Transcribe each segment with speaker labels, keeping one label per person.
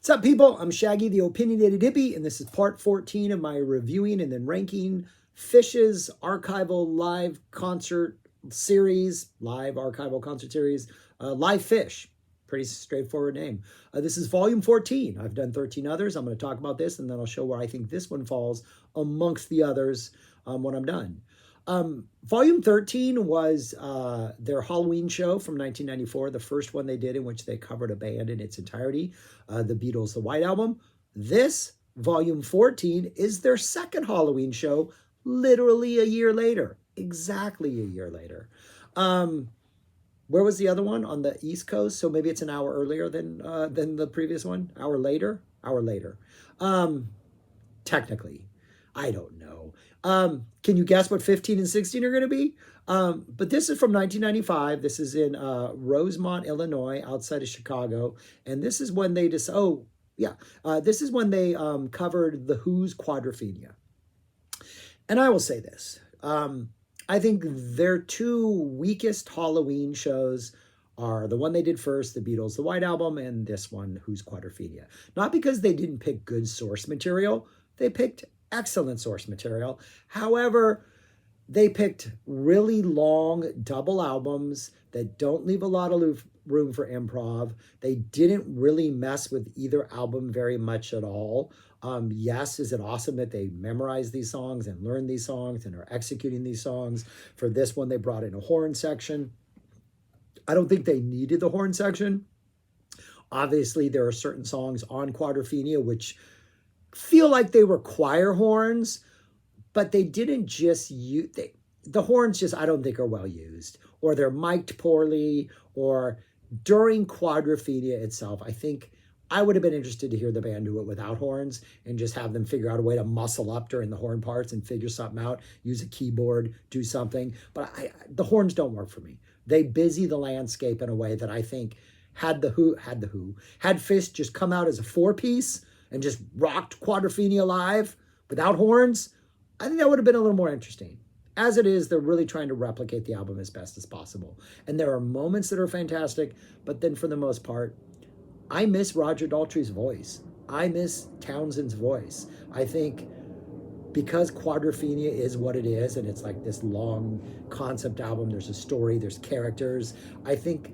Speaker 1: What's up, people? I'm Shaggy, the Opinionated Hippie, and this is part 14 of my reviewing and then ranking Phish's archival live concert series, live Phish. Pretty straightforward name. This is volume 14. I've done 13 others. I'm going to talk about this, and then I'll show where I think this one falls amongst the others when I'm done. Volume 13 was their Halloween show from 1994, the first one they did in which they covered a band in its entirety, the Beatles' The White Album. This, volume 14, is their second Halloween show, literally a year later, exactly a year later. Where was the other one? On the East Coast, so maybe it's an hour earlier than the previous one. Hour later. Technically, I don't know. Can you guess what 15 and 16 are going to be? But this is from 1995. This is in Rosemont, Illinois, outside of Chicago, and this is when they this is when they covered the Who's Quadrophenia. And I will say this. I think their two weakest Halloween shows are the one they did first, the Beatles' The White Album, and this one, Who's Quadrophenia. Not because they didn't pick good source material. They picked excellent source material. However, they picked really long double albums that don't leave a lot of room for improv. They didn't really mess with either album very much at all. Yes, is it awesome that they memorized these songs and learned these songs and are executing these songs? For this one, they brought in a horn section. I don't think they needed the horn section. Obviously, there are certain songs on Quadrophenia which feel like they require horns, but they didn't just use... The horns just, I don't think, are well used, or they're mic'd poorly, or during Quadrophenia itself, I think I would have been interested to hear the band do it without horns and just have them figure out a way to muscle up during the horn parts and figure something out, use a keyboard, do something. But the horns don't work for me. They busy the landscape in a way that I think had Phish just come out as a four-piece and just rocked Quadrophenia live without horns, I think that would have been a little more interesting. As it is, they're really trying to replicate the album as best as possible. And there are moments that are fantastic, but then for the most part, I miss Roger Daltrey's voice. I miss Townsend's voice. I think because Quadrophenia is what it is, and it's like this long concept album, there's a story, there's characters, I think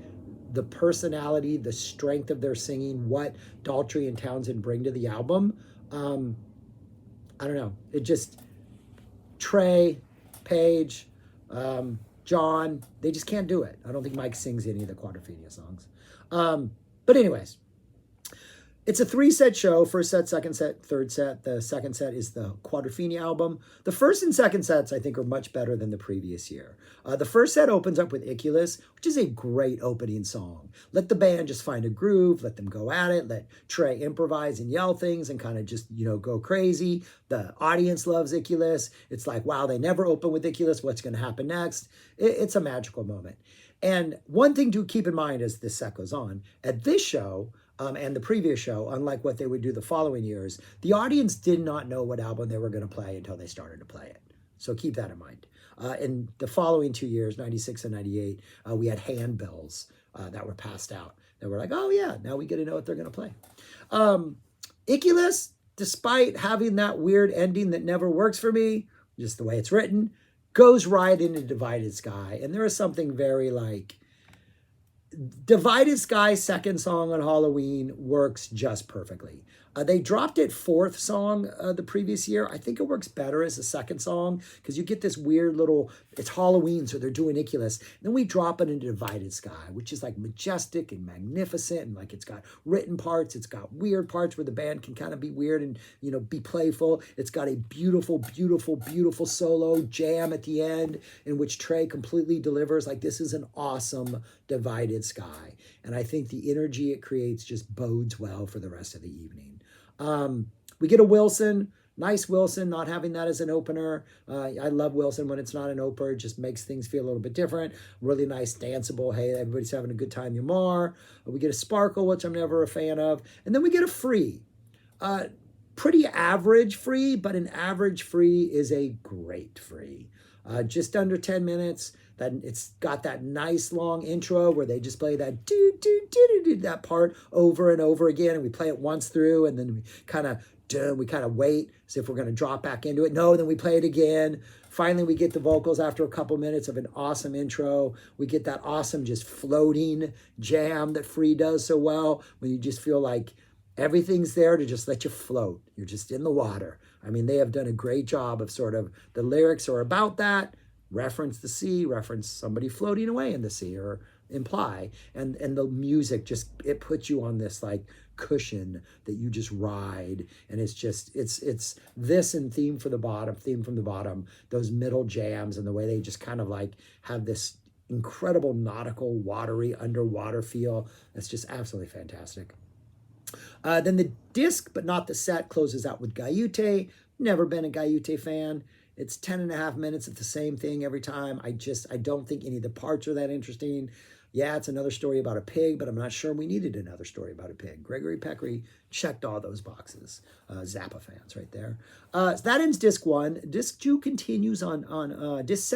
Speaker 1: the personality, the strength of their singing, what Daltrey and Townsend bring to the album, I don't know. It just, Trey, Page, John, they just can't do it. I don't think Mike sings any of the Quadrophenia songs. But anyways, it's a 3-set show. First set, second set, third set. The second set is the Quadrophenia album. The first and second sets, I think, are much better than the previous year. The first set opens up with Iculus, which is a great opening song. Let the band just find a groove, let them go at it, let Trey improvise and yell things and kind of just, go crazy. The audience loves Iculus. It's like, wow, they never open with Iculus. What's going to happen next? It's a magical moment. And one thing to keep in mind as this set goes on, at this show, and the previous show, unlike what they would do the following years, the audience did not know what album they were going to play until they started to play it. So keep that in mind. In the following 2 years, 96 and 98, we had handbills that were passed out. That were like, oh yeah, now we get to know what they're going to play. Iculus, despite having that weird ending that never works for me, just the way it's written, goes right into Divided Sky. And there is something very like, Divided Sky, second song on Halloween, works just perfectly. They dropped it fourth song the previous year. I think it works better as a second song because you get this weird little, it's Halloween, so they're doing Iculus. And then we drop it into Divided Sky, which is like majestic and magnificent. And like it's got written parts. It's got weird parts where the band can kind of be weird and, be playful. It's got a beautiful, beautiful, beautiful solo jam at the end in which Trey completely delivers. Like this is an awesome Divided Sky. And I think the energy it creates just bodes well for the rest of the evening. We get a Wilson, nice Wilson, not having that as an opener. I love Wilson when it's not an opener. It just makes things feel a little bit different. Really nice, danceable. Hey, everybody's having a good time, Yamar. We get a Sparkle, which I'm never a fan of. And then we get a Free. Pretty average Free, but an average Free is a great Free. just under 10 minutes. That it's got that nice long intro where they just play that do do do do do that part over and over again, and we play it once through, and then we kind of wait as if we're going to drop back into it. No, then we play it again. Finally, we get the vocals after a couple minutes of an awesome intro. We get that awesome just floating jam that Free does so well, when you just feel like everything's there to just let you float. You're just in the water. I mean, they have done a great job of sort of, the lyrics are about that, reference the sea, reference somebody floating away in the sea, or imply, and the music just, it puts you on this like cushion that you just ride, and it's just, it's this and theme from the bottom, those middle jams, and the way they just kind of like have this incredible nautical, watery, underwater feel. It's just absolutely fantastic. Then the disc, but not the set, closes out with Gaiute. Never been a Gaiute fan. It's 10.5 minutes of the same thing every time. I don't think any of the parts are that interesting. Yeah, it's another story about a pig, but I'm not sure we needed another story about a pig. Gregory Peccary checked all those boxes. Zappa fans right there. So that ends disc 1. Disc 2 continues on disc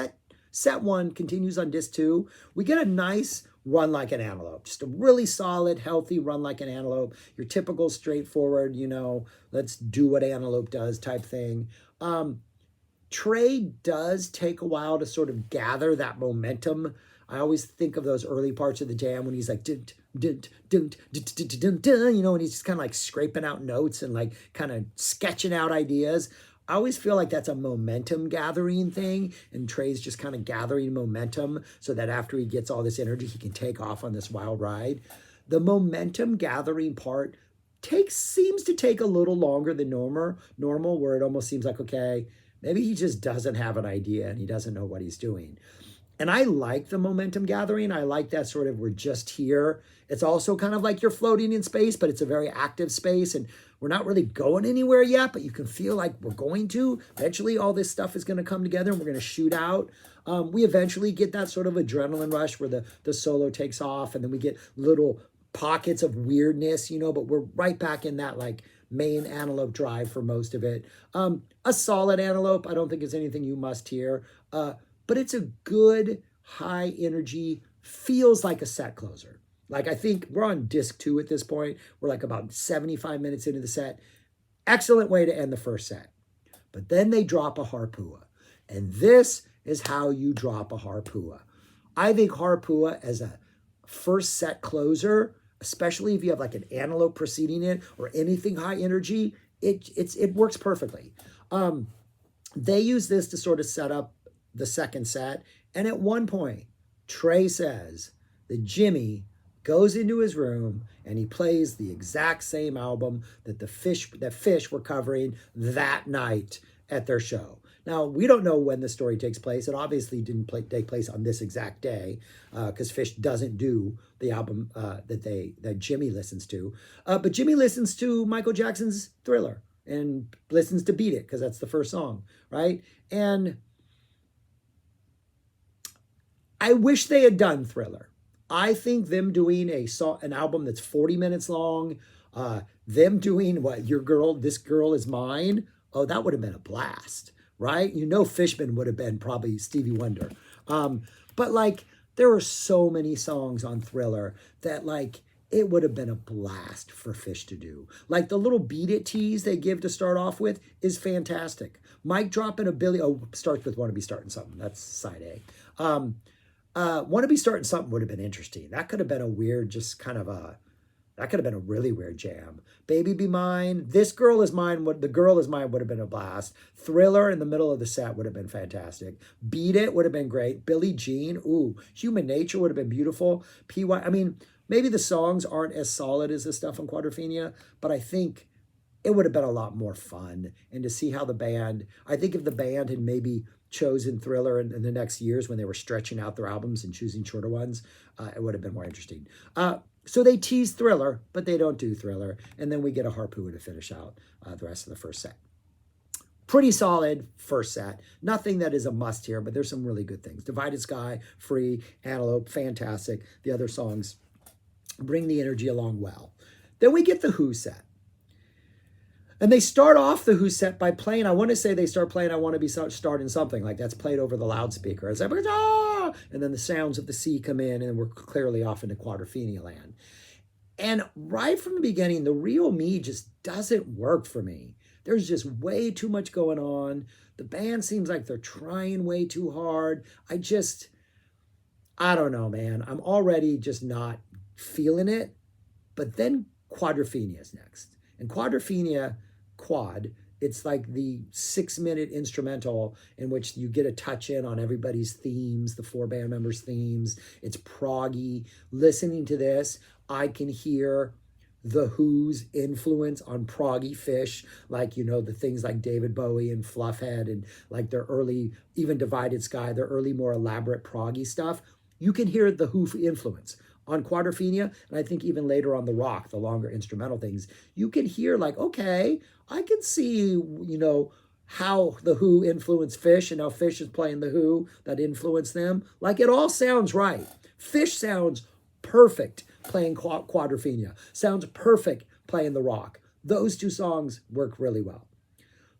Speaker 1: set 1 continues on disc 2. We get a nice Run Like an Antelope. Just a really solid, healthy Run Like an Antelope. Your typical straightforward, let's do what Antelope does type thing. Trey does take a while to sort of gather that momentum. I always think of those early parts of the jam when he's like, dun, dun, dun, dun, dun, dun, dun, and he's just kind of like scraping out notes and like kind of sketching out ideas. I always feel like that's a momentum gathering thing, and Trey's just kind of gathering momentum so that after he gets all this energy, he can take off on this wild ride. The momentum gathering part seems to take a little longer than normal, where it almost seems like, okay, maybe he just doesn't have an idea and he doesn't know what he's doing. And I like the momentum gathering. I like that sort of, we're just here. It's also kind of like you're floating in space, but it's a very active space, and we're not really going anywhere yet, but you can feel like we're going to. Eventually, all this stuff is going to come together and we're going to shoot out. We eventually get that sort of adrenaline rush where the solo takes off, and then we get little pockets of weirdness, but we're right back in that like main Antelope drive for most of it. A solid Antelope. I don't think it's anything you must hear. But it's a good, high energy, feels like a set closer. Like, I think we're on disc 2 at this point. We're like about 75 minutes into the set. Excellent way to end the first set. But then they drop a Harpua. And this is how you drop a Harpua. I think Harpua as a first set closer, especially if you have like an Antelope preceding it or anything high energy, it works perfectly. They use this to sort of set up the second set. And at one point, Trey says that Jimmy goes into his room and he plays the exact same album that Phish were covering that night at their show. Now, we don't know when the story takes place. It obviously didn't take place on this exact day, because Phish doesn't do the album that Jimmy listens to. But Jimmy listens to Michael Jackson's Thriller and listens to Beat It, because that's the first song, right? And I wish they had done Thriller. I think them doing an album that's 40 minutes long, them doing This Girl Is Mine, oh, that would have been a blast, right? Fishman would have been probably Stevie Wonder. But like, there are so many songs on Thriller that like, it would have been a blast for Phish to do. Like the little Beat It tease they give to start off with is fantastic. Mike dropping a Billy, starts with Wanna Be Starting Something. That's side A. Wanna Be Starting Something would have been interesting. That could have been a weird, that could have been a really weird jam. Baby Be Mine, The Girl Is Mine would have been a blast. Thriller in the middle of the set would have been fantastic. Beat It would have been great. Billie Jean, Human Nature would have been beautiful. Maybe the songs aren't as solid as the stuff on Quadrophenia, but I think it would have been a lot more fun. And to see how I think if the band had maybe chosen Thriller in the next years when they were stretching out their albums and choosing shorter ones, it would have been more interesting. So they tease Thriller, but they don't do Thriller. And then we get a Harpua to finish out the rest of the first set. Pretty solid first set. Nothing that is a must here, but there's some really good things. Divided Sky, Free, Antelope, fantastic. The other songs bring the energy along well. Then we get the Who set. And they start off the Who set by playing, I want to say they start playing I Want to Be Starting Something, like that's played over the loudspeaker. It's like, ah! And then the sounds of the sea come in, and we're clearly off into Quadrophenia land. And right from the beginning, the real me just doesn't work for me. There's just way too much going on. The band seems like they're trying way too hard. I don't know, man. I'm already just not feeling it. But then Quadrophenia is next. And Quadrophenia, quad, it's like the 6-minute instrumental in which you get a touch in on everybody's themes, the 4 band members' themes. It's proggy. Listening to this, I can hear the Who's influence on proggy Phish, like, the things like David Bowie and Fluffhead and like their early, even Divided Sky, their early, more elaborate proggy stuff. You can hear the Who influence on Quadrophenia, and I think even later on The Rock, the longer instrumental things, you can hear like, okay, I can see, how the Who influenced Phish and how Phish is playing the Who that influenced them. Like, it all sounds right. Phish sounds perfect playing Quadrophenia. Sounds perfect playing The Rock. Those 2 songs work really well.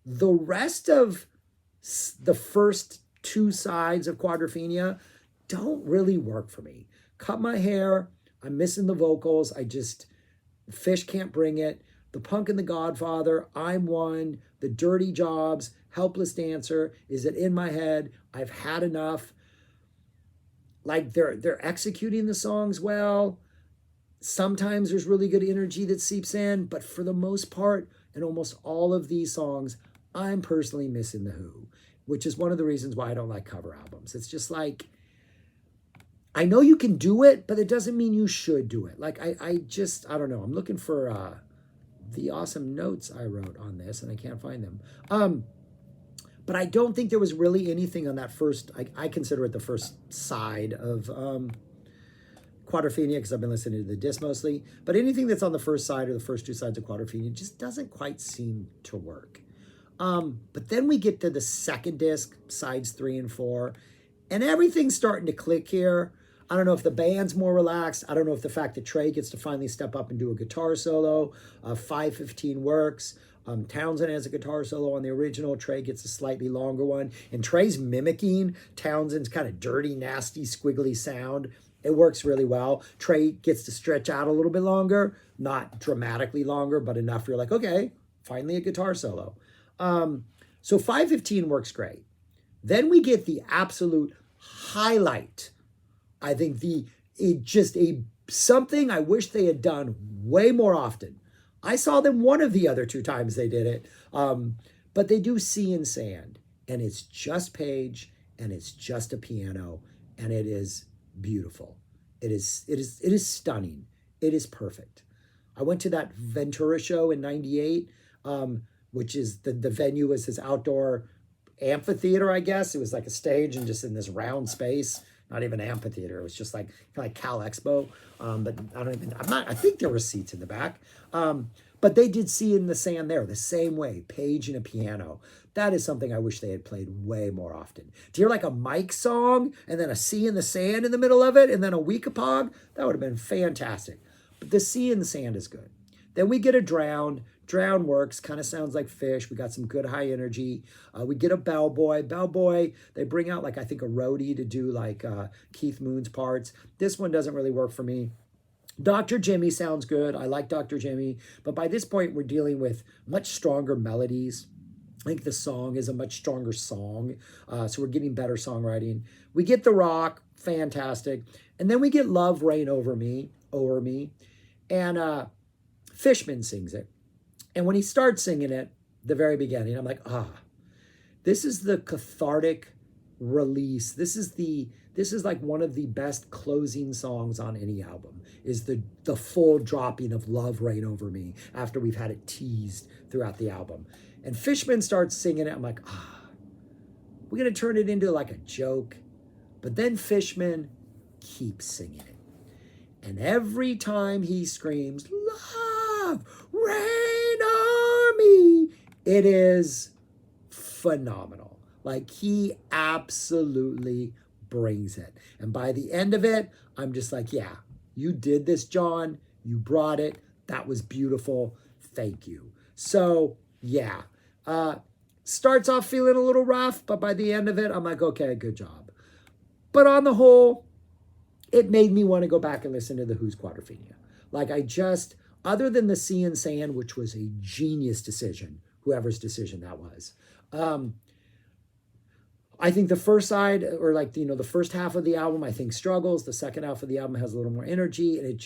Speaker 1: The rest of the first 2 sides of Quadrophenia don't really work for me. Cut My Hair, I'm missing the vocals. Phish can't bring it. The Punk and the Godfather, I'm One, The Dirty Jobs, Helpless Dancer, Is It In My Head, I've Had Enough. Like, they're executing the songs well. Sometimes there's really good energy that seeps in, but for the most part, in almost all of these songs, I'm personally missing the Who, which is one of the reasons why I don't like cover albums. It's just like, I know you can do it, but it doesn't mean you should do it. Like, I don't know. I'm looking for the awesome notes I wrote on this, and I can't find them. But I don't think there was really anything on that first, I consider it the first side of Quadrophenia, because I've been listening to the disc mostly. But anything that's on the first side or the first 2 sides of Quadrophenia just doesn't quite seem to work. But then we get to the second disc, sides 3 and 4, and everything's starting to click here. I don't know if the band's more relaxed. I don't know if the fact that Trey gets to finally step up and do a guitar solo. 5:15 works. Townsend has a guitar solo on the original. Trey gets a slightly longer one. And Trey's mimicking Townsend's kind of dirty, nasty, squiggly sound. It works really well. Trey gets to stretch out a little bit longer. Not dramatically longer, but enough you're like, okay, finally a guitar solo. So 5:15 works great. Then we get the absolute highlight. I think something I wish they had done way more often. I saw them one of the other 2 times they did it. But they do Sea and Sand, and it's just Page, and it's just a piano, and it is beautiful. It is stunning. It is perfect. I went to that Ventura show in 98, which is the venue was this outdoor amphitheater, I guess. It was like a stage and just in this round space. Not even amphitheater. It was just like Cal Expo. But I think there were seats in the back. But they did Sea in the Sand there the same way. Page and a piano. That is something I wish they had played way more often. To hear like a Mike song and then a Sea in the Sand in the middle of it and then a Weekapog, that would have been fantastic. But the Sea in the Sand is good. Then we get a Drowned. Drown works, kind of sounds like Phish. We got some good high energy. We get a Bellboy. Bellboy, they bring out like, I think a roadie to do like Keith Moon's parts. This one doesn't really work for me. Dr. Jimmy sounds good. I like Dr. Jimmy. But by this point, we're dealing with much stronger melodies. I think the song is a much stronger song. So we're getting better songwriting. We get The Rock, fantastic. And then we get Love Reign Over Me. And Fishman sings it. And when he starts singing it, the very beginning, I'm like, this is the cathartic release. This is like one of the best closing songs on any album, is the full dropping of Love Reign Over Me after we've had it teased throughout the album. And Fishman starts singing it. I'm like, we're going to turn it into like a joke. But then Fishman keeps singing it. And every time he screams, Love Reign Over Me, it is phenomenal. Like, he absolutely brings it. And by the end of it, I'm just like, yeah, you did this, John. You brought it. That was beautiful. Thank you. So yeah. Starts off feeling a little rough, but by the end of it, I'm like, okay, good job. But on the whole, it made me want to go back and listen to the Who's Quadrophenia. Like other than the Sea and Sand, which was a genius decision, whoever's decision that was. I think the first side, or like, the first half of the album, I think struggles. The second half of the album has a little more energy, and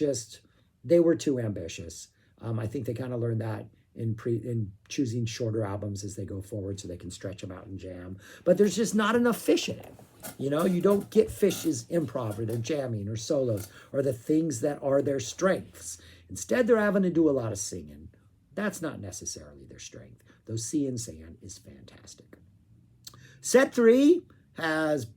Speaker 1: they were too ambitious. I think they kind of learned that in choosing shorter albums as they go forward so they can stretch them out and jam. But there's just not enough Phish in it. You don't get Phish's improv or their jamming or solos or the things that are their strengths. Instead, they're having to do a lot of singing. That's not necessarily their strength. Though Sea and Sand is fantastic. Set 3 has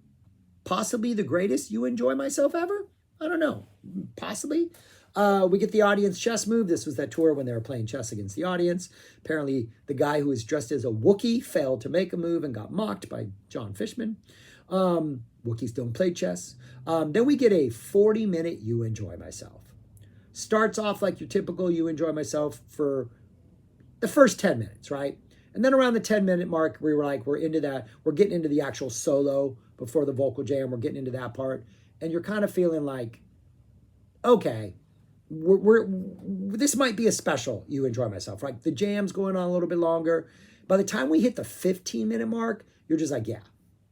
Speaker 1: possibly the greatest You Enjoy Myself ever. I don't know. Possibly. We get the audience chess move. This was that tour when they were playing chess against the audience. Apparently, the guy who was dressed as a Wookiee failed to make a move and got mocked by John Fishman. Wookiees don't play chess. Then we get a 40-minute You Enjoy Myself. Starts off like your typical You Enjoy Myself for the first 10 minutes, right? And then around the 10-minute mark, we were like, we're into that. We're getting into the actual solo before the vocal jam. We're getting into that part. And you're kind of feeling like, okay, this might be a special You Enjoy Myself, right? The jam's going on a little bit longer. By the time we hit the 15-minute mark, you're just like, yeah,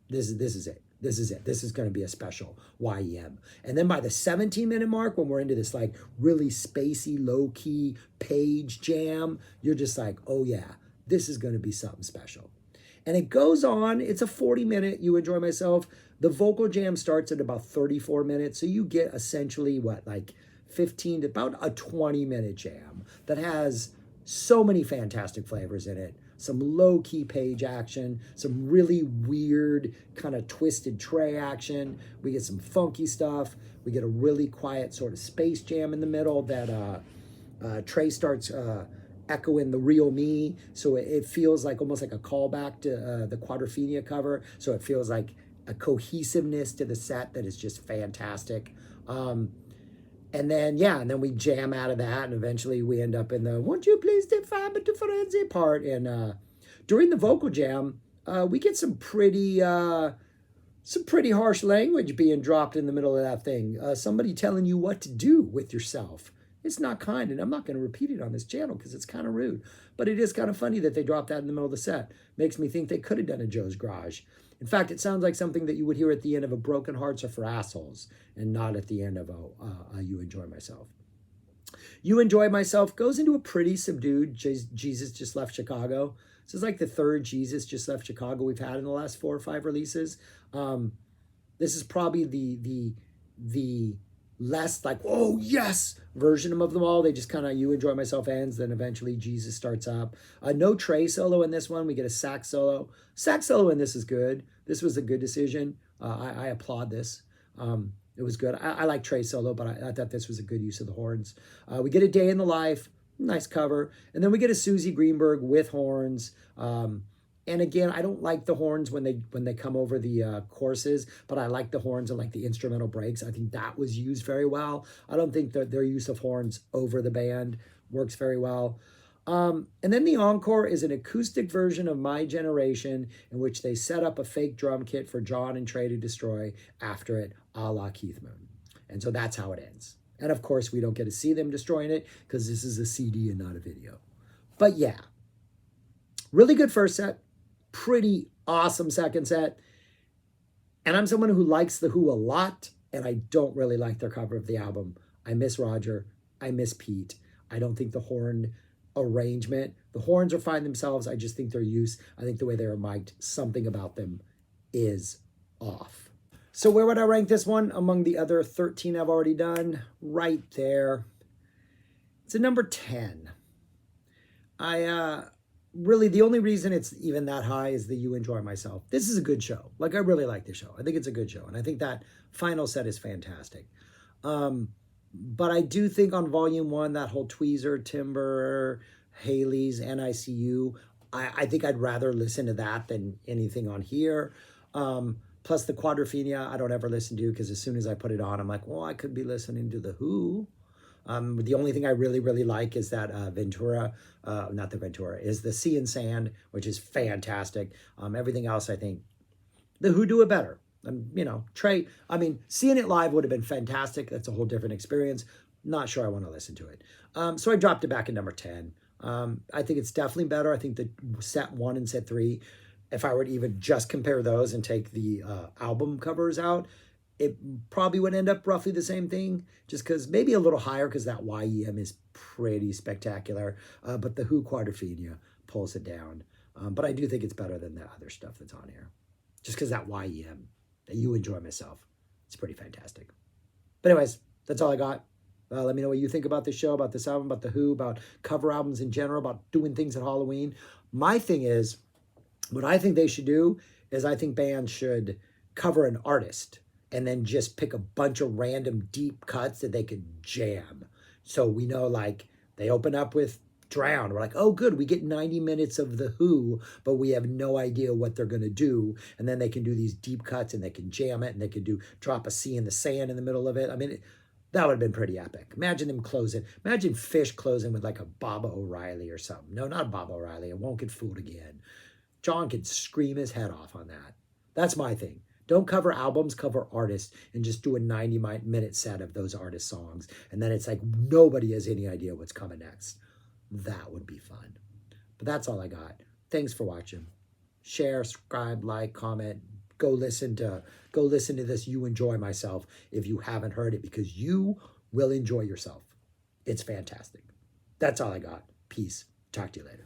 Speaker 1: this is it. This is it. This is going to be a special YEM. And then by the 17-minute mark, when we're into this like really spacey, low-key page jam, you're just like, oh yeah, this is going to be something special. And it goes on. It's a 40-minute You Enjoy Myself. The vocal jam starts at about 34 minutes. So you get essentially like 15 to about a 20-minute jam that has so many fantastic flavors in it. Some low-key page action, some really weird kind of twisted tray action. We get some funky stuff. We get a really quiet sort of space jam in the middle that Trey starts echoing the real me. So it feels like almost like a callback to the Quadrophenia cover. So it feels like a cohesiveness to the set that is just fantastic. And then we jam out of that, and eventually we end up in the "Won't you please define but to frenzy" part. And during the vocal jam, we get some pretty harsh language being dropped in the middle of that thing. Somebody telling you what to do with yourself. It's not kind, and I'm not going to repeat it on this channel because it's kind of rude. But it is kind of funny that they dropped that in the middle of the set. Makes me think they could have done a Joe's Garage. In fact, it sounds like something that you would hear at the end of a Broken Hearts Are for Assholes, and not at the end of a You Enjoy Myself. You Enjoy Myself goes into a pretty subdued Jesus Just Left Chicago. This is like the third Jesus Just Left Chicago we've had in the last 4 or 5 releases. This is probably the less like, oh yes, version of them all. They just kind of You Enjoy Myself ends, then eventually Jesus starts up. No Trey solo in this one. We get a sax solo. Sax solo in this is good. This was a good decision. I applaud this. It was good. I like Trey solo, but I thought this was a good use of the horns. We get a Day in the Life, nice cover. And then we get a Susie Greenberg with horns. And again, I don't like the horns when they come over the choruses, but I like the horns and like the instrumental breaks. I think that was used very well. I don't think that their use of horns over the band works very well. And then the encore is an acoustic version of My Generation, in which they set up a fake drum kit for John and Trey to destroy after it, a la Keith Moon. And so that's how it ends. And of course, we don't get to see them destroying it because this is a CD and not a video. But yeah, really good first set. Pretty awesome second set. And I'm someone who likes The Who a lot, and I don't really like their cover of the album. I miss Roger. I miss Pete. I don't think the horn arrangement, the horns are fine themselves. I just think their use, I think the way they are mic'd, something about them is off. So where would I rank this one among the other 13 I've already done? Right there. It's a number 10. Really, the only reason it's even that high is the You Enjoy Myself. This is a good show. Like, I really like the show. I think it's a good show. And I think that final set is fantastic. But I do think on Volume 1, that whole Tweezer, Timber, Haley's, NICU, I think I'd rather listen to that than anything on here. Plus the Quadrophenia, I don't ever listen to because as soon as I put it on, I'm like, well, I could be listening to The Who. The only thing I really, really like is that Ventura, not the Ventura, is the Sea and Sand, which is fantastic. Everything else, I think, the Who do it better. You know, Trey, I mean, seeing it live would have been fantastic. That's a whole different experience. Not sure I want to listen to it. So I dropped it back in number 10. I think it's definitely better. I think that set 1 and set 3, if I were to even just compare those and take the album covers out, it probably would end up roughly the same thing, just because maybe a little higher because that YEM is pretty spectacular. But the Who Quadrophenia pulls it down. But I do think it's better than the other stuff that's on here, just because that YEM, that You Enjoy Myself, it's pretty fantastic. But anyways, that's all I got. Let me know what you think about this show, about this album, about the Who, about cover albums in general, about doing things at Halloween. My thing is, what I think they should do is I think bands should cover an artist and then just pick a bunch of random deep cuts that they could jam. So we know, like, they open up with Drown. We're like, oh, good, we get 90 minutes of the Who, but we have no idea what they're going to do. And then they can do these deep cuts and they can jam it and they can do drop a Sea in the Sand in the middle of it. I mean, that would have been pretty epic. Imagine them closing. Imagine Phish closing with like a Baba O'Reilly or something. No, not Baba O'Reilly. It won't get fooled again. John could scream his head off on that. That's my thing. Don't cover albums, cover artists, and just do a 90-minute set of those artist songs. And then it's like nobody has any idea what's coming next. That would be fun. But that's all I got. Thanks for watching. Share, subscribe, like, comment. Go listen to this You Enjoy Myself if you haven't heard it, because you will enjoy yourself. It's fantastic. That's all I got. Peace. Talk to you later.